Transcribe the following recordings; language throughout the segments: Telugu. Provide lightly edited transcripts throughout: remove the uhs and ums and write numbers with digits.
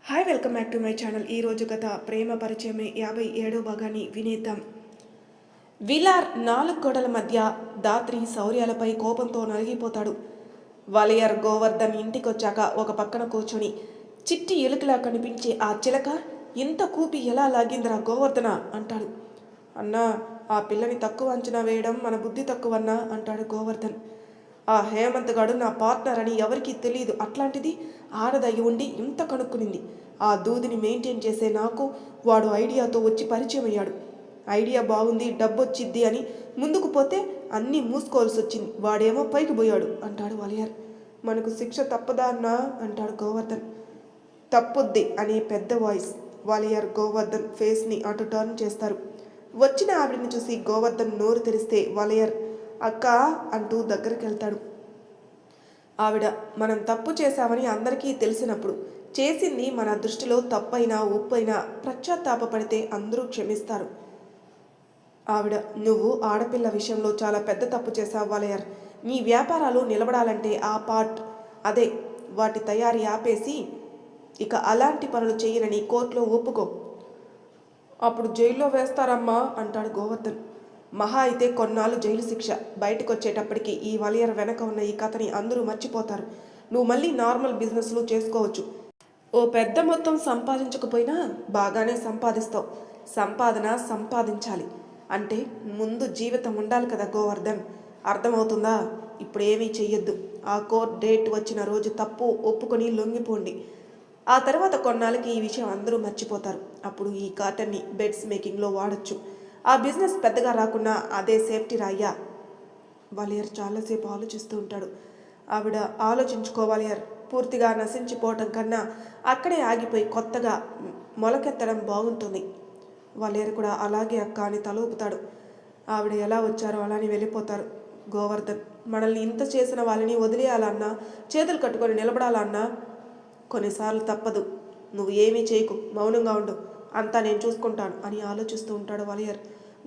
Hi welcome back to my channel. ఈరోజు కథ ప్రేమ పరిచయమే 57వ భాగాన్ని వినేద్దాం. విలార్ 4 గోడల మధ్య దాత్రి శౌర్యాలపై కోపంతో నలిగిపోతాడు. వలయర్ గోవర్ధన్ ఇంటికొచ్చాక ఒక పక్కన కూర్చొని చిట్టి ఎలుకలా కనిపించే ఆ చిలక ఇంత కూపి ఎలా లాగిందిరా గోవర్ధన అంటాడు. అన్నా, ఆ పిల్లని తక్కువ అంచనా వేయడం మన బుద్ధి తక్కువన్నా అంటాడు గోవర్ధన్. ఆ హేమంత్ గాడు నా పార్ట్నర్ అని ఎవరికీ తెలియదు, అట్లాంటిది ఆడదయ్యి ఉండి ఇంత కనుక్కునింది. ఆ దూదిని మెయింటైన్ చేసే నాకు వాడు ఐడియాతో వచ్చి పరిచయం అయ్యాడు. ఐడియా బాగుంది, డబ్బొచ్చిద్ది అని ముందుకు పోతే అన్నీ మూసుకోవాల్సి వచ్చింది. వాడేమో పైకి పోయాడు అంటాడు వలయర్. మనకు శిక్ష తప్పదా అన్నా అంటాడు గోవర్ధన్. తప్పుద్ది అనే పెద్ద వాయిస్. వలయర్ గోవర్ధన్ ఫేస్ని అటు టర్న్ చేస్తారు. వచ్చిన ఆవిడని చూసి గోవర్ధన్ నోరు తెరిస్తే వలయర్ అక్క అంటూ దగ్గరికి వెళ్తాడు. ఆవిడ మనం తప్పు చేశామని అందరికీ తెలిసినప్పుడు చేసింది మన దృష్టిలో తప్పైనా ఒప్పైనా పశ్చాత్తాపడితే అందరూ క్షమిస్తారు. ఆవిడ నువ్వు ఆడపిల్ల విషయంలో చాలా పెద్ద తప్పు చేశావు వలయర్. నీ వ్యాపారాలు నిలబడాలంటే ఆ పార్ట్ అదే వాటి తయారీ ఆపేసి ఇక అలాంటి పనులు చేయనని కోర్టులో ఒప్పుకో. అప్పుడు జైల్లో వేస్తారమ్మా అంటాడు గోవర్ధన్. మహా అయితే కొన్నాళ్ళు జైలు శిక్ష. బయటకు వచ్చేటప్పటికి ఈ వలయర్ వెనక ఉన్న ఈ కథని అందరూ మర్చిపోతారు. నువ్వు మళ్ళీ నార్మల్ బిజినెస్లు చేసుకోవచ్చు. ఓ పెద్ద మొత్తం సంపాదించకపోయినా బాగానే సంపాదిస్తావు. సంపాదన సంపాదించాలి అంటే ముందు జీవితం ఉండాలి కదా గోవర్ధన్, అర్థమవుతుందా? ఇప్పుడు ఏమీ చెయ్యొద్దు. ఆ కోర్ట్ డేట్ వచ్చిన రోజు తప్పు ఒప్పుకొని లొంగిపోండి. ఆ తర్వాత కొన్నాళ్ళకి ఈ విషయం అందరూ మర్చిపోతారు. అప్పుడు ఈ కాటన్ని బెడ్స్ మేకింగ్లో వాడచ్చు. ఆ బిజినెస్ పెద్దగా రాకున్నా అదే సేఫ్టీ రాయ్యా. వలయర్ చాలాసేపు ఆలోచిస్తూ ఉంటాడు. ఆవిడ ఆలోచించుకోవాలయర్, పూర్తిగా నశించిపోవటం కన్నా అక్కడే ఆగిపోయి కొత్తగా మొలకెత్తడం బాగుంటుంది. వలయర్ కూడా అలాగే అక్క అని తల ఊపుతాడు. ఆవిడ ఎలా వచ్చారో అలానే వెళ్ళిపోతారు. గోవర్ధన్ మనల్ని ఇంత చేసిన వాళ్ళని వదిలేయాలన్నా, చేతులు కట్టుకొని నిలబడాలన్నా కొన్నిసార్లు తప్పదు. నువ్వు ఏమీ చేయకు, మౌనంగా ఉండు, అంతా నేను చూసుకుంటాను అని ఆలోచిస్తూ ఉంటాడు వలయర్.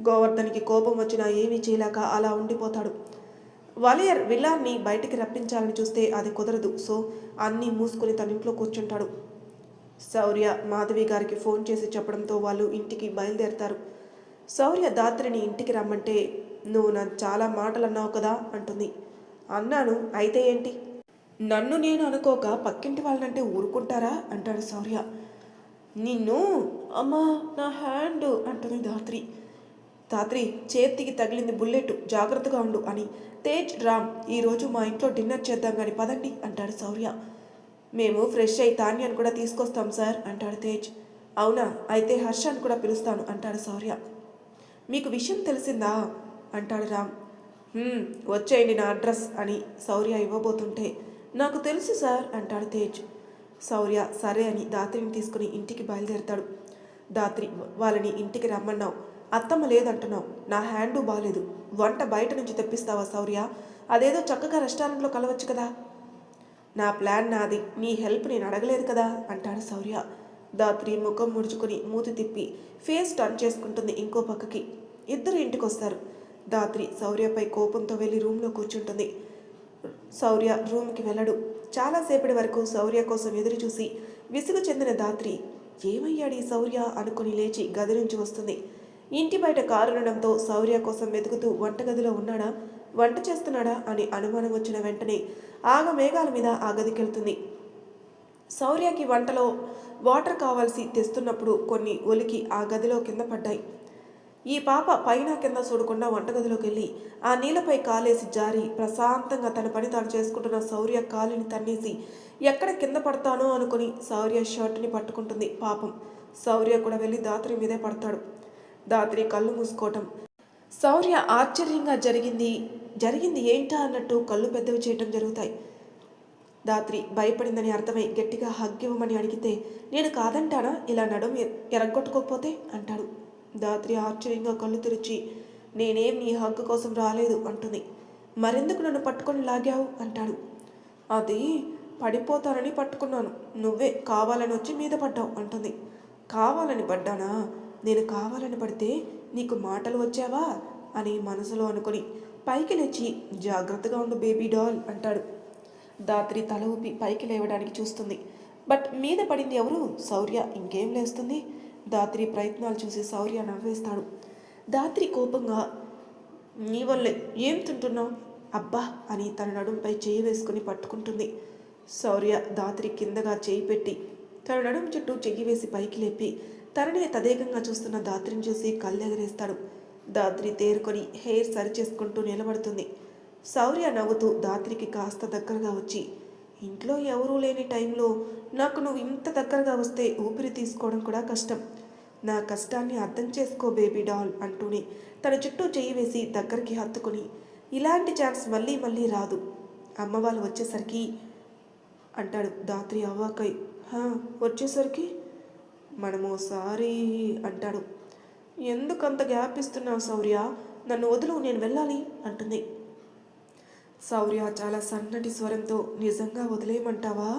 గోవర్ధన్కి కోపం వచ్చినా ఏమీ చేయలేక అలా ఉండిపోతాడు. వలయర్ విల్లార్ని బయటికి రప్పించాలని చూస్తే అది కుదరదు. సో అన్నీ మూసుకొని తన ఇంట్లో కూర్చుంటాడు. శౌర్య మాధవి గారికి ఫోన్ చేసి చెప్పడంతో వాళ్ళు ఇంటికి బయలుదేరతారు. శౌర్య దాత్రిని ఇంటికి రమ్మంటే నువ్వు నాకు చాలా మాటలు అన్నావు కదా అంటుంది. అన్నాను, అయితే ఏంటి? నన్ను నేను అనుకోక పక్కింటి వాళ్ళనంటే ఊరుకుంటారా అంటాడు శౌర్య. నిన్ను అమ్మా నా హ్యాండ్ అంటుంది దాత్రి. దాత్రి చేతికి తగిలింది బుల్లెట్, జాగ్రత్తగా ఉండు అని తేజ్ రామ్ ఈరోజు మా ఇంట్లో డిన్నర్ చేద్దాం కానీ పదండి అంటాడు శౌర్య. మేము ఫ్రెష్ అయి తాన్యాన్ని కూడా తీసుకొస్తాం సార్ అంటాడు తేజ్. అవునా, అయితే హర్షాన్ని కూడా పిలుస్తాను అంటాడు శౌర్య. మీకు విషయం తెలిసిందా అంటాడు రామ్. వచ్చేయండి నా అడ్రస్ అని శౌర్య ఇవ్వబోతుంటే నాకు తెలుసు సార్ అంటాడు తేజ్. శౌర్య సరే అని దాత్రిని తీసుకుని ఇంటికి బయలుదేరతాడు. దాత్రి వాళ్ళని ఇంటికి రమ్మన్నావు, అత్తమ్మ లేదంటున్నావు, నా హ్యాండు బాలేదు, వంట బయట నుంచి తెప్పిస్తావా శౌర్య? అదేదో చక్కగా రెస్టారెంట్లో కలవచ్చు కదా. నా ప్లాన్ నాది, నీ హెల్ప్ నేను అడగలేదు కదా అంటాడు శౌర్య. దాత్రి ముఖం ముడుచుకుని మూతి తిప్పి ఫేస్ టర్న్ చేసుకుంటుంది ఇంకో పక్కకి. ఇద్దరు ఇంటికి వస్తారు. దాత్రి శౌర్యపై కోపంతో వెళ్ళి రూమ్లో కూర్చుంటుంది. శౌర్య రూమ్కి వెళ్ళడు. చాలాసేపటి వరకు శౌర్య కోసం ఎదురు చూసి విసుగు చెందిన దాత్రి ఏమయ్యాడు ఈ శౌర్య అనుకుని లేచి గది నుంచి వస్తుంది. ఇంటి బయట కారుండడంతో శౌర్య కోసం వెతుకుతూ వంటగదిలో ఉన్నాడా, వంట చేస్తున్నాడా అని అనుమానం వచ్చిన వెంటనే ఆగమేఘాల మీద ఆ గదికెళ్తుంది. శౌర్యకి వంటలో వాటర్ కావాల్సి తెస్తున్నప్పుడు కొన్ని ఒలికి ఆ గదిలో కింద పడ్డాయి. ఈ పాప పైన కింద చూడకుండా వంటగదిలోకి వెళ్ళి ఆ నీళ్ళపై కాలేసి జారి ప్రశాంతంగా తన పని తాను చేసుకుంటున్న శౌర్య కాలిని తన్నేసి ఎక్కడ కింద పడతానో అనుకుని శౌర్య షర్ట్ని పట్టుకుంటుంది. పాపం శౌర్య కూడా వెళ్ళి దాత్రి మీదే పడతాడు. దాత్రి కళ్ళు మూసుకోవటం. శౌర్య ఆశ్చర్యంగా జరిగింది ఏంటా అన్నట్టు కళ్ళు పెద్దవి చేయటం జరుగుతాయి. దాత్రి భయపడిందని అర్థమై గట్టిగా హగ్గివ్వమని అడిగితే నేను కాదంటానా, ఇలా నడుము ఎరగొట్టుకోకపోతే అంటాడు. దాత్రి ఆశ్చర్యంగా కళ్ళు తెరిచి నేనేం నీ హక్కు కోసం రాలేదు అంటుంది. మరెందుకు నన్ను పట్టుకొని లాగావు అంటాడు. అది పడిపోతానని పట్టుకున్నాను, నువ్వే కావాలని వచ్చి మీద పడ్డావు అంటుంది. కావాలని పడ్డానా? నేను కావాలని పడితే నీకు మాటలు వచ్చావా అని మనసులో అనుకుని పైకి లేచి జాగ్రత్తగా ఉండు బేబీ డాల్ అంటాడు. దాత్రి తల ఊపి పైకి లేవడానికి చూస్తుంది. బట్ మీద పడింది ఎవరు? శౌర్య. ఇంకేం లేస్తుంది? ధాత్రి ప్రయత్నాలు చూసి శౌర్య నవ్వేస్తాడు. ధాత్రి కోపంగా, నీ వల్లే, ఏం తింటున్నావు? అబ్బా అని తన నడుంపై చేయి వేసుకుని పట్టుకుంటుంది. శౌర్య ధాత్రి కిందగా చేయి పెట్టి తన నడుం చుట్టూ చెయ్యి వేసి పైకి లేపి తననే తదేకంగా చూస్తున్న ధాత్రిని చూసి కళ్ళెగరేస్తాడు. ధాత్రి తేరుకొని హెయిర్ సరి చేసుకుంటూ నిలబడుతుంది. శౌర్య నవ్వుతూ ధాత్రికి కాస్త దగ్గరగా వచ్చి, ఇంట్లో ఎవరూ లేని టైంలో నాకు నువ్వు ఇంత దగ్గరగా వస్తే ఊపిరి తీసుకోవడం కూడా కష్టం. నా కష్టాన్ని అర్థం చేసుకో బేబీ డాల్ అంటూనే తన చుట్టూ చేయి వేసి దగ్గరికి హత్తుకుని, ఇలాంటి ఛాన్స్ మళ్ళీ మళ్ళీ రాదు, అమ్మ వాళ్ళు వచ్చేసరికి అంటాడు. ధాత్రి అవ్వాకై, వచ్చేసరికి మనము ఓసారి అంటాడు. ఎందుకంత గ్యాప్ ఇస్తున్నావు శౌర్య? నన్ను వదులు, నేను వెళ్ళాలి అంటుంది. శౌర్య చాలా సన్నటి స్వరంతో, నిజంగా వదిలేయమంటావా?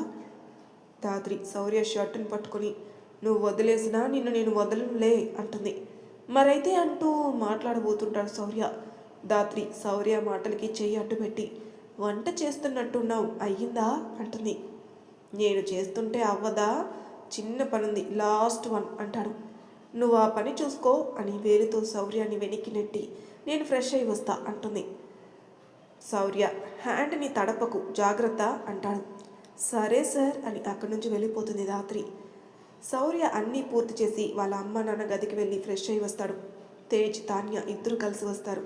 ధాత్రి శౌర్య షర్టును పట్టుకుని, నువ్వు వదిలేసినా నిన్ను నేను వదలనులే అంటుంది. మరైతే అంటూ మాట్లాడబోతుంటాడు శౌర్య. ధాత్రి శౌర్య మాటలకి చెయ్యి అడ్డుపెట్టి, వంట చేస్తున్నట్టున్నావు, అయ్యిందా అంటుంది. నేను చేస్తుంటే అవ్వదా? చిన్న పనుంది, లాస్ట్ వన్ అంటాడు. నువ్వు ఆ పని చూసుకో అని వేలుతో శౌర్యాన్ని వెనక్కి నెట్టి, నేను ఫ్రెష్ అయి వస్తా అంటుంది. శౌర్య, హ్యాండ్ని తడపకు, జాగ్రత్త అంటాడు. సరే సార్ అని అక్కడి నుంచి వెళ్ళిపోతుంది ధాత్రి. శౌర్య అన్నీ పూర్తి చేసి వాళ్ళ అమ్మ నాన్న గదికి వెళ్ళి ఫ్రెష్ అయి వస్తాడు. తేజ్ తాన్య ఇద్దరు కలిసి వస్తారు.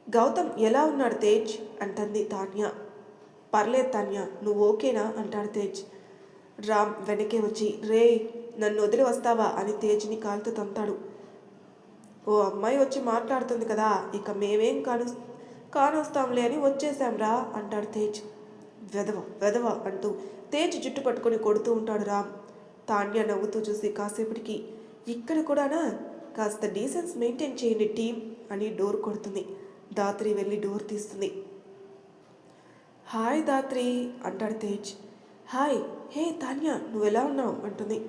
గౌతమ్ ఎలా ఉన్నాడు తేజ్ అంటుంది తాన్య. పర్లేదు తాన్య, నువ్వు ఓకేనా అంటాడు తేజ్. రామ్ వెనకే వచ్చి, రే నన్ను వదిలి వస్తావా అని తేజ్ని కాలుతో తంతాడు. ఓ అమ్మాయి వచ్చి మాట్లాడుతుంది కదా, ఇక మేమేం కానొస్తాంలే అని వచ్చేసాంరా అంటాడు తేజ్. వెదవ వెదవ అంటూ తేజ్ జుట్టు పట్టుకొని కొడుతూ ఉంటాడు రామ్. తాన్య నవ్వుతూ చూసి కాసేపటికి, ఇక్కడ కూడానా, కాస్త డీసెన్స్ మెయింటైన్ చేయండి టీం అని డోర్ కొడుతుంది. ధాత్రి వెళ్ళి డోర్ తీస్తుంది. హాయ్ ధాత్రి అంటాడు తేజ్. హాయ్, హే తాన్య, నువ్వెలా ఉన్నావు అంటుంది.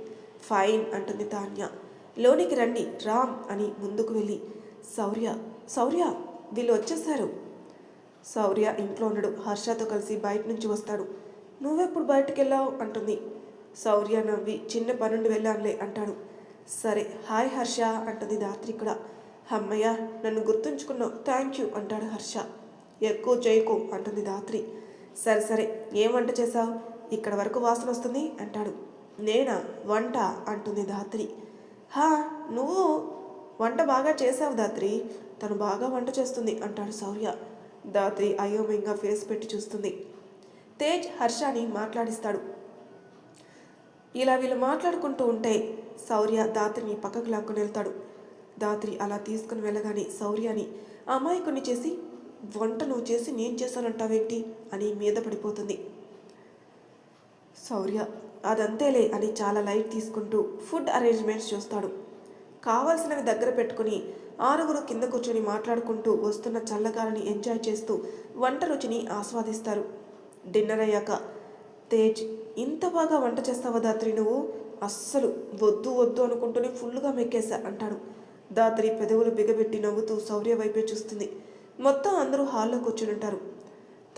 ఫైన్ అంటుంది తాన్య. లోనికి రండి రామ్ అని ముందుకు వెళ్ళి, శౌర్య శౌర్య వీళ్ళు వచ్చేసారు. శౌర్య ఇంట్లో ఉండడు, హర్షతో కలిసి బయట నుంచి వస్తాడు. నువ్వెప్పుడు బయటకు వెళ్ళావు అంటుంది. శౌర్య నవ్వి, చిన్న పనుండి వెళ్ళానులే అంటాడు. సరే హాయ్ హర్ష అంటుంది ధాత్రి కూడా. అమ్మయ్య, నన్ను గుర్తుంచుకున్నావు, థ్యాంక్ యూ అంటాడు హర్ష. ఎక్కువ చేయకు అంటుంది ధాత్రి. సరే సరే, ఏం వంట చేశావు? ఇక్కడ వరకు వాసన వస్తుంది అంటాడు. నేనా వంట అంటుంది ధాత్రి. నువ్వు వంట బాగా చేసావు ధాత్రి, తను బాగా వంట చేస్తుంది అంటాడు శౌర్య. ధాత్రి అయోమయంగా ఫేస్ పెట్టి చూస్తుంది. తేజ్ హర్షని మాట్లాడిస్తాడు. ఇలా వీళ్ళు మాట్లాడుకుంటూ ఉంటే శౌర్య ధాత్రిని పక్కకు లాక్కుని వెళ్తాడు. ధాత్రి అలా తీసుకుని వెళ్ళగానే శౌర్యని అమాయకుని చేసి, వంట నువ్వు చేసి నేను చేశానంటావేంటి అని మీద పడిపోతుంది. శౌర్య అదంతేలే అని చాలా లైట్ తీసుకుంటూ ఫుడ్ అరేంజ్మెంట్స్ చూస్తాడు. కావాల్సినవి దగ్గర పెట్టుకుని 6 కింద కూర్చొని మాట్లాడుకుంటూ వస్తున్న చల్లగాలిని ఎంజాయ్ చేస్తూ వంట రుచిని ఆస్వాదిస్తారు. డిన్నర్ అయ్యాక తేజ్, ఇంత బాగా వంట చేస్తావా ధాత్రి నువ్వు? అస్సలు వద్దు వద్దు అనుకుంటూనే ఫుల్గా మెక్కేశా అంటాడు. ధాత్రి పెదవులు బిగబెట్టి నవ్వుతూ శౌర్య వైపే చూస్తుంది. మొత్తం అందరూ హాల్లో కూర్చుని ఉంటారు.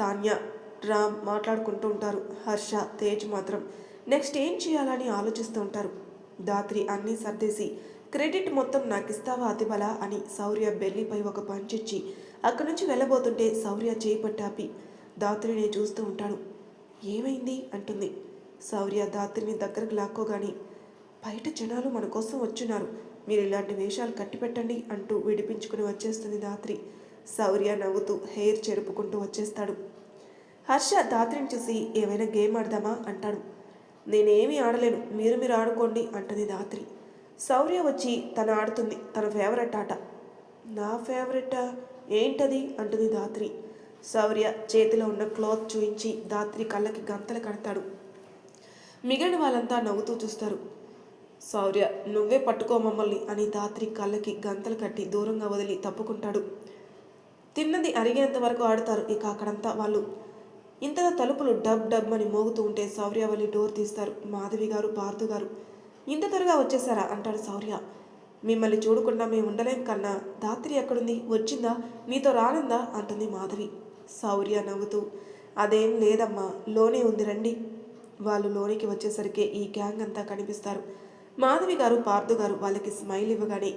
తాన్య రామ్ మాట్లాడుకుంటూ ఉంటారు. హర్ష తేజ్ మాత్రం నెక్స్ట్ ఏం చేయాలని ఆలోచిస్తూ ఉంటారు. ధాత్రి అన్నీ సర్దేసి, క్రెడిట్ మొత్తం నాకు ఇస్తావా అతిబల అని శౌర్య బెల్లిపై ఒక పంచిచ్చి అక్కడి నుంచి వెళ్ళబోతుంటే శౌర్య చేయి పట్టాపి ధాత్రిని చూస్తూ ఉంటాడు. ఏమైంది అంటుంది. శౌర్య ధాత్రిని దగ్గరకు లాక్కోగాని, బయట జనాలు మన కోసం వచ్చున్నారు, మీరు ఇలాంటి వేషాలు కట్టిపెట్టండి అంటూ విడిపించుకుని వచ్చేస్తుంది ధాత్రి. శౌర్య నవ్వుతూ హెయిర్ చెరుపుకుంటూ వచ్చేస్తాడు. హర్ష ధాత్రిని చూసి, ఏమైనా గేమ్ ఆడదామా అంటాడు. నేనేమీ ఆడలేను, మీరు ఆడుకోండి అంటుంది ధాత్రి. శౌర్య వచ్చి తను ఆడుతుంది, తన ఫేవరెట్ ఆట. నా ఫేవరెటా ఏంటది అంటుంది ధాత్రి. శౌర్య చేతిలో ఉన్న క్లాత్ చూయించి ధాత్రి కళ్ళకి గంతలు కడతాడు. మిగిలిన వాళ్ళంతా నవ్వుతూ చూస్తారు. శౌర్య, నువ్వే పట్టుకో మమ్మల్ని అని ధాత్రి కళ్ళకి గంతలు కట్టి దూరంగా వదిలి తప్పుకుంటాడు. తిన్నది అరిగేంత వరకు ఆడతారు. ఇక అక్కడంతా వాళ్ళు. ఇంతగా తలుపులు డబ్ డబ్ అని మోగుతూ ఉంటే శౌర్య వెళ్ళి డోర్ తీస్తారు. మాధవి గారు, పార్థు గారు, ఇంత త్వరగా వచ్చేసారా అంటాడు శౌర్య. మిమ్మల్ని చూడకుండా మేము ఉండలేం కన్నా, ధాత్రి ఎక్కడుంది, వచ్చిందా, నీతో రానుందా అంటుంది మాధవి. శౌర్య నవ్వుతూ, అదేం లేదమ్మా, లోనే ఉంది రండి. వాళ్ళు లోనికి వచ్చేసరికి ఈ గ్యాంగ్ అంతా కనిపిస్తారు. మాధవి గారు పార్థు గారు వాళ్ళకి స్మైల్ ఇవ్వగానే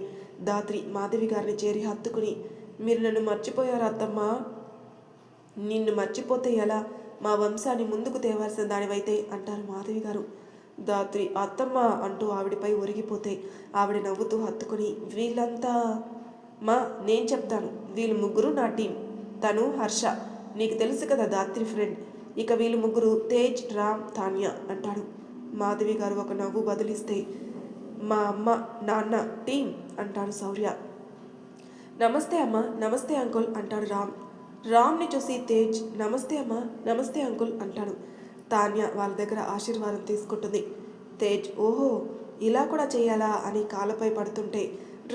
దాత్రి మాధవి గారిని చేరి హత్తుకుని, మీరు నన్ను మర్చిపోయారు అత్తమ్మా, నిన్ను మర్చిపోతే ఎలా, మా వంశాన్ని ముందుకు తేవాల్సిన దానివైతే అంటారు మాధవి గారు. దాత్రి అత్తమ్మ అంటూ ఆవిడపై ఒరిగిపోతే ఆవిడ నవ్వుతూ హత్తుకుని, వీళ్ళంతా మా నేను చెప్తాను, వీళ్ళు ముగ్గురు నా టీం, తను హర్ష, నీకు తెలుసు కదా దాత్రి ఫ్రెండ్, ఇక వీళ్ళు ముగ్గురు తేజ్, రామ్, తాన్య అంటాడు. మాధవి గారు ఒక నవ్వు బదిలిస్తే, మా అమ్మ నాన్న టీం అంటాడు శౌర్య. నమస్తే అమ్మ, నమస్తే అంకుల్ అంటాడు రామ్. రామ్ని చూసి తేజ్ నమస్తే అమ్మ, నమస్తే అంకుల్ అంటాడు. తాన్య వాళ్ళ దగ్గర ఆశీర్వాదం తీసుకుంటుంది. తేజ్ ఓహో ఇలా కూడా చేయాలా అని కాళ్ళపై పడుతుంటే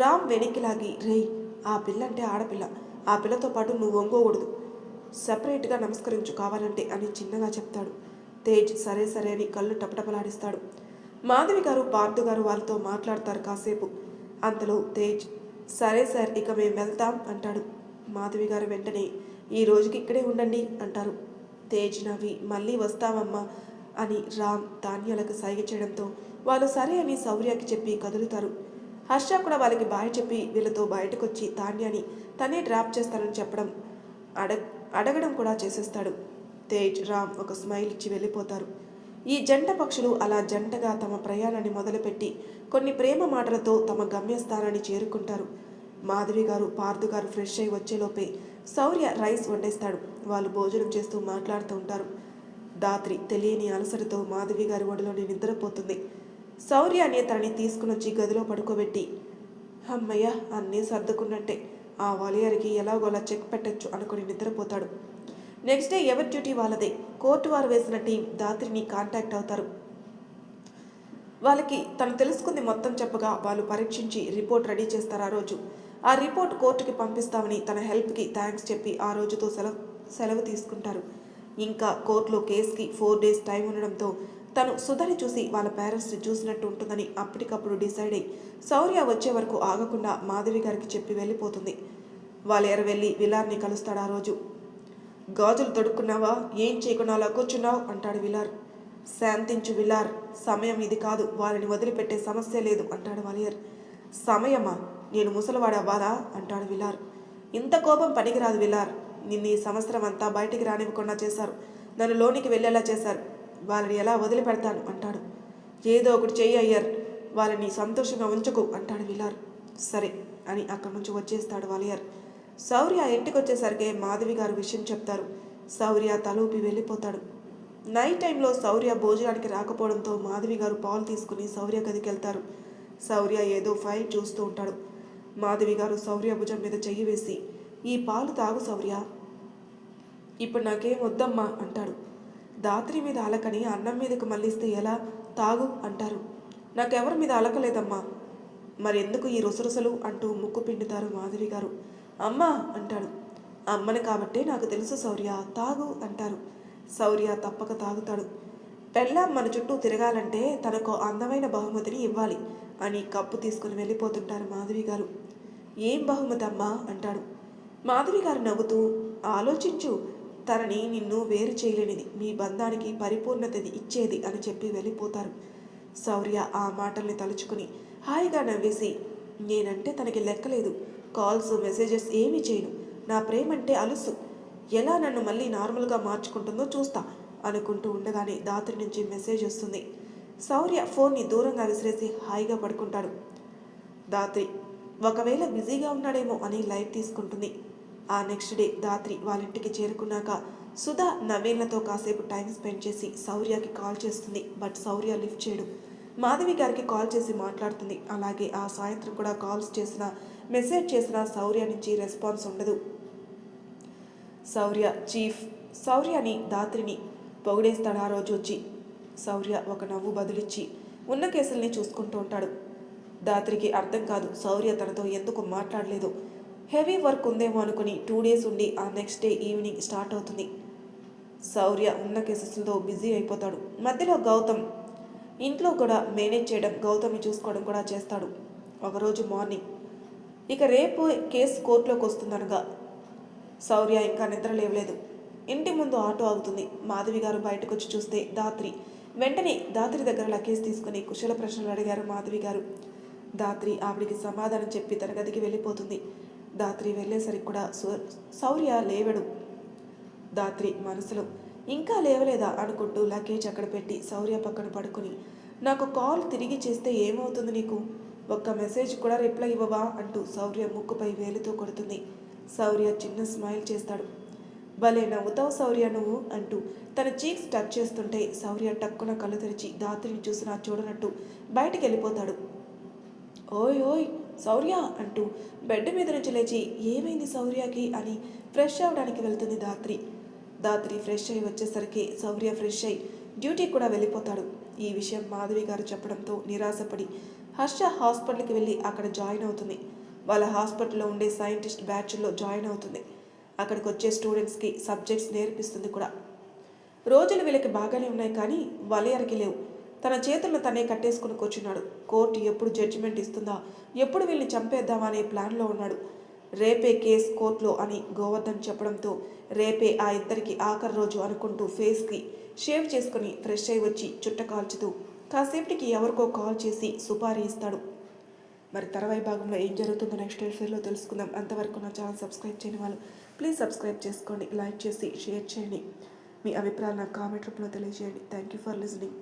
రామ్ వెనక్కి లాగి, రేయ్ ఆ పిల్ల అంటే ఆడపిల్ల, ఆ పిల్లతో పాటు నువ్వు వంగకూడదు, సపరేట్గా నమస్కరించు కావాలంటే అని చిన్నగా చెప్తాడు. తేజ్ సరే సరే అని కళ్ళు టపటపలాడిస్తాడు. మాధవి గారు పార్థు గారు వాళ్ళతో మాట్లాడతారు కాసేపు. అంతలో తేజ్ సరే సార్ ఇక మేము వెళ్తాం అంటాడు. మాధవి గారు వెంటనే ఈ రోజుకి ఇక్కడే ఉండండి అంటారు. తేజ్ నవ్వి మళ్ళీ వస్తామమ్మా అని రామ్ తాన్యాలకు సైగ చేయడంతో వాళ్ళు సరే అని శౌర్యకి చెప్పి కదులుతారు. హర్ష కూడా వాళ్ళకి బాయ్ చెప్పి వీళ్ళతో బయటకొచ్చి తాన్యాని తనే డ్రాప్ చేస్తానని చెప్పడం అడగడం కూడా చేసేస్తాడు. తేజ్ రామ్ ఒక స్మైల్ ఇచ్చి వెళ్ళిపోతారు. ఈ జంట పక్షులు అలా జంటగా తమ ప్రయాణాన్ని మొదలుపెట్టి కొన్ని ప్రేమ మాటలతో తమ గమ్యస్థానాన్ని చేరుకుంటారు. మాధవి గారు పార్థు గారు ఫ్రెష్ అయి వచ్చేలోపే శౌర్య రైస్ వండేస్తాడు. వాళ్ళు భోజనం చేస్తూ మాట్లాడుతూ ఉంటారు. దాత్రి తెలియని అలసటతో మాధవి గారి ఒడిలోని నిద్రపోతుంది. శౌర్య అనే తనని తీసుకుని వచ్చి గదిలో పడుకోబెట్టి, అమ్మయ్య అన్నీ సర్దుకున్నట్టే, ఆ వాలియర్కి ఎలాగోలా చెక్ పెట్టచ్చు అనుకుని నిద్రపోతాడు. నెక్స్ట్ డే ఎవరి డ్యూటీ వాళ్ళదే. కోర్టు వారు వేసిన టీం దాత్రిని కాంటాక్ట్ అవుతారు. వాళ్ళకి తను తెలుసుకుంది మొత్తం చెప్పగా వాళ్ళు పరీక్షించి రిపోర్ట్ రెడీ చేస్తారు. ఆ రోజు ఆ రిపోర్ట్ కోర్టుకి పంపిస్తామని తన హెల్ప్కి థ్యాంక్స్ చెప్పి ఆ రోజుతో సెలవు తీసుకుంటారు. ఇంకా కోర్టులో కేసుకి 4 days టైం ఉండడంతో తను సుధని చూసి వాళ్ళ పేరెంట్స్ని చూసినట్టు ఉంటుందని అప్పటికప్పుడు డిసైడ్ అయ్యి శౌర్య వచ్చే వరకు ఆగకుండా మాధవి గారికి చెప్పి వెళ్ళిపోతుంది. వాళ్ళెర వెళ్ళి విలార్ని కలుస్తాడు. ఆ రోజు గాజులు తొడుక్కున్నావా, ఏం చేయకుండా అలా కూర్చున్నావు అంటాడు విలార్. శాంతించు విలార్, సమయం ఇది కాదు, వాళ్ళని వదిలిపెట్టే సమస్య లేదు అంటాడు వాలియర్. సమయమా, నేను ముసలివాడవ్వాలా అంటాడు విలార్. ఇంత కోపం పనికిరాదు విలార్, నిన్ను ఈ సంవత్సరం అంతా బయటికి రానివ్వకుండా చేశారు, నన్ను లోనికి వెళ్ళేలా చేశారు, వాళ్ళని ఎలా వదిలిపెడతాను అంటాడు. ఏదో ఒకటి చెయ్యి అయ్యారు, వాళ్ళని సంతోషంగా ఉంచుకు అంటాడు విలార్. సరే అని అక్కడి నుంచి వచ్చేస్తాడు వాలియర్. శౌర్య ఇంటికొచ్చేసరికి మాధవి గారు విషయం చెప్తారు. శౌర్య తలూపి వెళ్ళిపోతాడు. నైట్ టైంలో శౌర్య భోజనానికి రాకపోవడంతో మాధవి గారు పాలు తీసుకుని శౌర్య గదికి వెళ్తారు. శౌర్య ఏదో ఫైల్ చూస్తూ ఉంటాడు. మాధవి గారు శౌర్య భుజం మీద చెయ్యి వేసి, ఈ పాలు తాగు శౌర్య, ఇప్పుడు నాకేం వద్దమ్మా అంటాడు. దాత్రి మీద అలకని అన్నం మీదకు మళ్ళిస్తే ఎలా, తాగు అంటారు. నాకెవరి మీద అలకలేదమ్మా, మరెందుకు ఈ రుసరుసలు అంటూ ముక్కు పిండుతారు మాధవి గారు. అమ్మా అంటాడు. అమ్మని కాబట్టే నాకు తెలుసు శౌర్య, తాగు అంటారు. శౌర్య తప్పక తాగుతాడు. పెళ్ళాం మన చుట్టూ తిరగాలంటే తనకు అందమైన బహుమతిని ఇవ్వాలి అని కప్పు తీసుకుని వెళ్ళిపోతుంటారు మాధవి గారు. ఏం బహుమతి అమ్మా అంటాడు. మాధవి గారు నవ్వుతూ, ఆలోచించు, తనని నిన్ను వేరు చేయలేనిది, మీ బంధానికి పరిపూర్ణతని ఇచ్చేది అని చెప్పి వెళ్ళిపోతారు. శౌర్య ఆ మాటల్ని తలుచుకుని హాయిగా నవ్వేసి, నేనంటే తనకి లెక్కలేదు, కాల్స్ మెసేజెస్ ఏమీ చేయను, నా ప్రేమంటే అలుసు, ఎలా నన్ను మళ్ళీ నార్మల్గా మార్చుకుంటుందో చూస్తా అనుకుంటూ ఉండగానే దాత్రి నుంచి మెసేజ్ వస్తుంది. శౌర్య ఫోన్ని దూరంగా విసిరేసి హాయిగా పడుకుంటాడు. దాత్రి ఒకవేళ బిజీగా ఉన్నాడేమో అని లైట్ తీసుకుంటుంది. ఆ నెక్స్ట్ డే దాత్రి వాళ్ళ ఇంటికి చేరుకున్నాక సుధా నవీన్లతో కాసేపు టైం స్పెండ్ చేసి శౌర్యకి కాల్ చేస్తుంది. బట్ శౌర్య లిఫ్ట్ చేయడు. మాధవి గారికి కాల్ చేసి మాట్లాడుతుంది. అలాగే ఆ సాయంత్రం కూడా కాల్స్ చేసినా మెసేజ్ చేసినా శౌర్య నుంచి రెస్పాన్స్ ఉండదు. శౌర్య చీఫ్ శౌర్యని దాత్రిని పొగిడేస్తాడు. ఆ రోజు వచ్చి శౌర్య ఒక నవ్వు బదులిచ్చి ఉన్న కేసుల్ని చూసుకుంటూ ఉంటాడు. దాత్రికి అర్థం కాదు శౌర్య తనతో ఎందుకు మాట్లాడలేదు. హెవీ వర్క్ ఉందేమో అనుకుని 2 days ఉండి ఆ నెక్స్ట్ డే ఈవినింగ్ స్టార్ట్ అవుతుంది. శౌర్య ఉన్న కేసెస్లో బిజీ అయిపోతాడు. మధ్యలో గౌతమ్ ఇంట్లో కూడా మేనేజ్ చేయడం, గౌతమ్ని చూసుకోవడం కూడా చేస్తాడు. ఒకరోజు మార్నింగ్ ఇక రేపు కేసు కోర్టులోకి వస్తుందనగా శౌర్య ఇంకా నిద్ర లేవలేదు. ఇంటి ముందు ఆటో ఆగుతుంది. మాధవి గారు బయటకు వచ్చి చూస్తే దాత్రి వెంటనే దాత్రి దగ్గర లగేజ్ తీసుకుని కుశల ప్రశ్నలు అడిగారు మాధవి గారు. దాత్రి ఆవిడికి సమాధానం చెప్పి తన గదికి వెళ్ళిపోతుంది. దాత్రి వెళ్ళేసరికి కూడా శౌర్య లేవడు. దాత్రి మనసులో ఇంకా లేవలేదా అనుకుంటూ లగేజ్ అక్కడ పెట్టి శౌర్య పక్కన పడుకుని, నాకు కాల్ తిరిగి చేస్తే ఏమవుతుంది నీకు, ఒక్క మెసేజ్ కూడా రిప్లై ఇవ్వవా అంటూ శౌర్య ముక్కుపై వేలుతో కొడుతుంది. శౌర్య చిన్న స్మైల్ చేస్తాడు. భలే నవ్వుతావు శౌర్య నువ్వు అంటూ తన చీక్స్ టచ్ చేస్తుంటే శౌర్య టక్కున కళ్ళు తెరిచి దాత్రిని చూసినా చూడనట్టు బయటికి వెళ్ళిపోతాడు. ఓయ్ ఓయ్ శౌర్య అంటూ బెడ్ మీద నుంచి లేచి ఏమైంది శౌర్యకి అని ఫ్రెష్ అవ్వడానికి వెళ్తుంది దాత్రి. దాత్రి ఫ్రెష్ అయి వచ్చేసరికి శౌర్య ఫ్రెష్ అయి డ్యూటీకి కూడా వెళ్ళిపోతాడు. ఈ విషయం మాధవి గారు చెప్పడంతో నిరాశపడి హర్ష హాస్పిటల్కి వెళ్ళి అక్కడ జాయిన్ అవుతుంది. వాళ్ళ హాస్పిటల్లో ఉండే సైంటిస్ట్ బ్యాచ్లో జాయిన్ అవుతుంది. అక్కడికి వచ్చే స్టూడెంట్స్కి సబ్జెక్ట్స్ నేర్పిస్తుంది కూడా. రోజులు వీళ్ళకి బాగానే ఉన్నాయి కానీ వలయరికి లేవు. తన చేతులను తనే కట్టేసుకుని కూర్చున్నాడు. కోర్టు ఎప్పుడు జడ్జిమెంట్ ఇస్తుందా, ఎప్పుడు వీళ్ళని చంపేద్దామా అనే ప్లాన్లో ఉన్నాడు. రేపే కేస్ కోర్టులో అని గోవర్ధన్ చెప్పడంతో రేపే ఆ ఇద్దరికి ఆఖరి రోజు అనుకుంటూ ఫేస్కి షేవ్ చేసుకుని ఫ్రెష్ అయి వచ్చి చుట్ట కాల్చుతూ కాసేపటికి ఎవరికో కాల్ చేసి సుపారీ ఇస్తాడు. మరి తర్వాయి భాగంలో ఏం జరుగుతుందో నెక్స్ట్ ఎపిసోడ్లో తెలుసుకుందాం. అంతవరకు నా ఛానల్ సబ్స్క్రైబ్ చేయని వాళ్ళు ప్లీజ్ సబ్స్క్రైబ్ చేసుకోండి, లైక్ చేసి షేర్ చేయండి. మీ అభిప్రాయాలు నాకు కామెంట్ రూపంలో తెలియజేయండి. Thank you for listening.